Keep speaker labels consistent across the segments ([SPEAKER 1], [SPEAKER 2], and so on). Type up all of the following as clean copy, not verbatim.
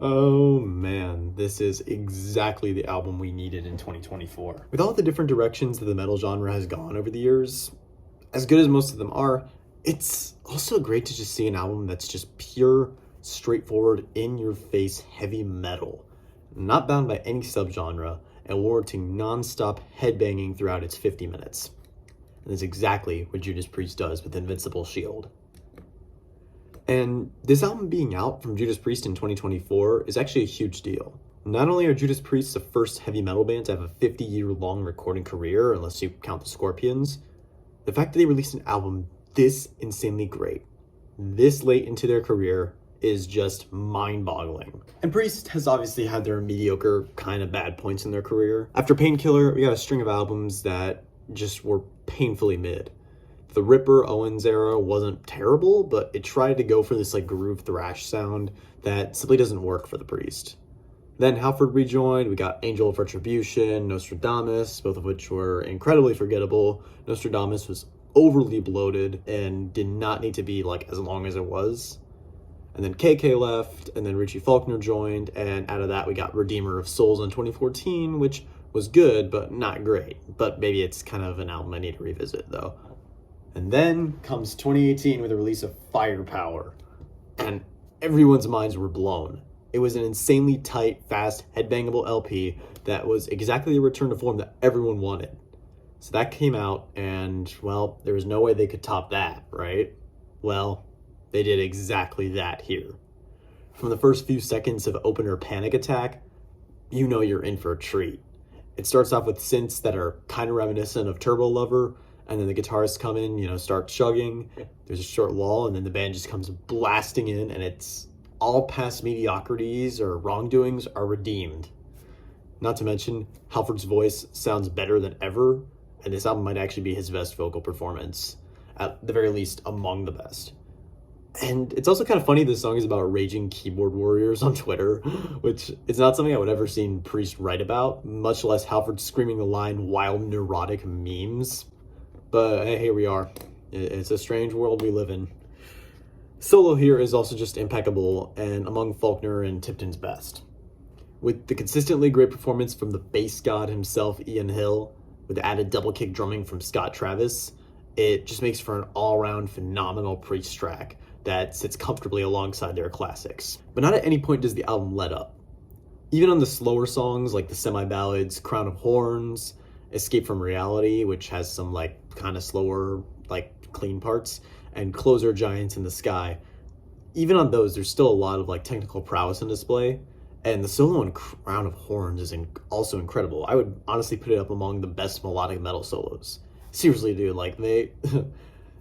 [SPEAKER 1] Oh man, this is exactly the album we needed in 2024. With all the different directions that the metal genre has gone over the years, as good as most of them are, it's also great to just see an album that's just pure, straightforward, in-your-face heavy metal, not bound by any subgenre, and warranting non-stop headbanging throughout its 50 minutes. And that's exactly what Judas Priest does with Invincible Shield. And this album being out from Judas Priest in 2024 is actually a huge deal. Not only are Judas Priest the first heavy metal band to have a 50-year-long recording career, unless you count the Scorpions, the fact that they released an album this insanely great, this late into their career, is just mind-boggling. And Priest has obviously had their mediocre, kind of bad points in their career. After Painkiller, we got a string of albums that just were painfully mid. The Ripper Owens era wasn't terrible, but it tried to go for this like groove thrash sound that simply doesn't work for the Priest. Then Halford rejoined, we got Angel of Retribution, Nostradamus, both of which were incredibly forgettable. Nostradamus was overly bloated and did not need to be like as long as it was. And then KK left, and then Richie Faulkner joined, and out of that we got Redeemer of Souls in 2014, which was good, but not great. But maybe it's kind of an album I need to revisit though. And then comes 2018 with the release of Firepower, and everyone's minds were blown. It was an insanely tight, fast, headbangable LP that was exactly the return to form that everyone wanted. So that came out, and, well, there was no way they could top that, right? Well, they did exactly that here. From the first few seconds of opener Panic Attack, you know you're in for a treat. It starts off with synths that are kind of reminiscent of Turbo Lover, and then the guitarists come in, start chugging. There's a short lull, and then the band just comes blasting in, and it's all past mediocrities or wrongdoings are redeemed. Not to mention, Halford's voice sounds better than ever, and this album might actually be his best vocal performance, at the very least among the best. And it's also kind of funny this song is about raging keyboard warriors on Twitter, which it's not something I would ever seen Priest write about, much less Halford screaming the line wild neurotic memes. But hey, here we are. It's a strange world we live in. Solo here is also just impeccable and among Faulkner and Tipton's best. With the consistently great performance from the bass god himself, Ian Hill, with the added double kick drumming from Scott Travis, it just makes for an all-around phenomenal Priest track that sits comfortably alongside their classics. But not at any point does the album let up. Even on the slower songs like the semi-ballads Crown of Horns, Escape from Reality, which has some like kind of slower, like clean parts, and Closer Giants in the Sky. Even on those, there's still a lot of like technical prowess on display, and the solo on Crown of Horns is also incredible. I would honestly put it up among the best melodic metal solos. Seriously, dude, like they...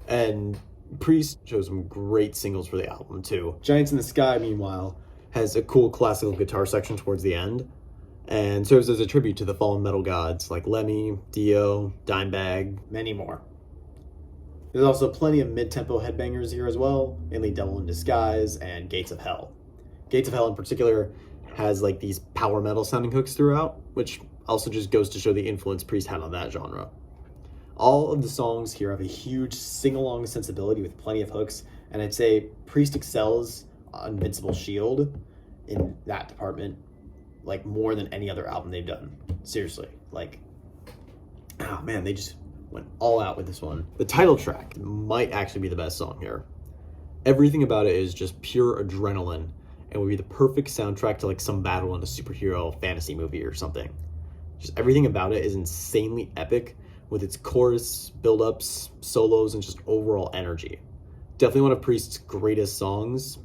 [SPEAKER 1] And Priest chose some great singles for the album too. Giants in the Sky, meanwhile, has a cool classical guitar section towards the end, and serves as a tribute to the fallen metal gods like Lemmy, Dio, Dimebag, many more. There's also plenty of mid-tempo headbangers here as well, mainly Devil in Disguise and Gates of Hell. Gates of Hell in particular has like these power metal sounding hooks throughout, which also just goes to show the influence Priest had on that genre. All of the songs here have a huge sing-along sensibility with plenty of hooks, and I'd say Priest excels on Invincible Shield in that department like more than any other album they've done. Seriously, like, oh man, they just went all out with this one. The title track might actually be the best song here. Everything about it is just pure adrenaline and would be the perfect soundtrack to like some battle in a superhero fantasy movie or something. Just everything about it is insanely epic with its chorus, build-ups, solos, and just overall energy. Definitely one of Priest's greatest songs.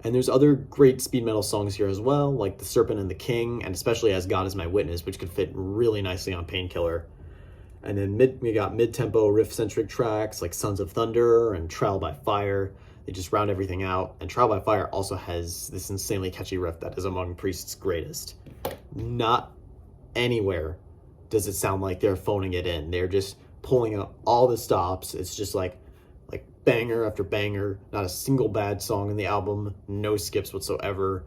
[SPEAKER 1] And there's other great speed metal songs here as well, like The Serpent and the King, and especially As God Is My Witness, which could fit really nicely on Painkiller. And then we got mid-tempo riff-centric tracks like Sons of Thunder and Trial by Fire. They just round everything out. And Trial by Fire also has this insanely catchy riff that is among Priest's greatest. Not anywhere does it sound like they're phoning it in. They're just pulling out all the stops. It's just like banger after banger, not a single bad song in the album, no skips whatsoever.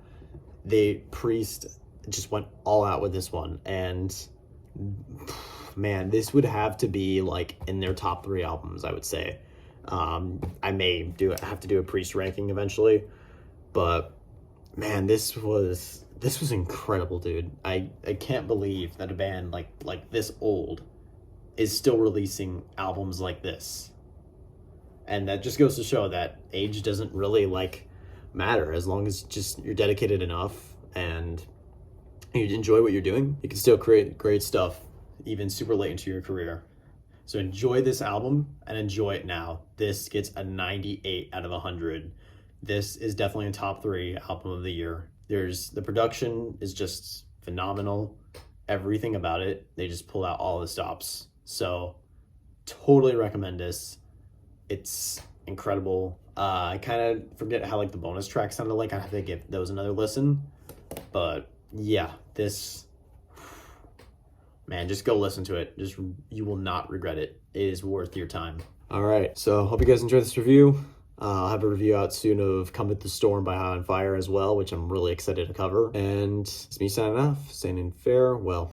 [SPEAKER 1] Priest just went all out with this one, and man, this would have to be like in their top 3 albums, I would say. I may have to do a Priest ranking eventually, but man, this was incredible, dude. I can't believe that a band like this old is still releasing albums like this. And that just goes to show that age doesn't really like matter as long as just you're dedicated enough and you enjoy what you're doing. You can still create great stuff even super late into your career. So enjoy this album and enjoy it now. This gets a 98 out of 100. This is definitely a top 3 album of the year. The production is just phenomenal. Everything about it, they just pull out all the stops. So totally recommend this. It's incredible. I kind of forget how like the bonus track sounded like. I have to give those another listen. But yeah, this, man, just go listen to it. You will not regret it. It is worth your time. All right, so hope you guys enjoyed this review. I'll have a review out soon of Come With the Storm by High on Fire as well, which I'm really excited to cover. And it's me signing off, saying farewell.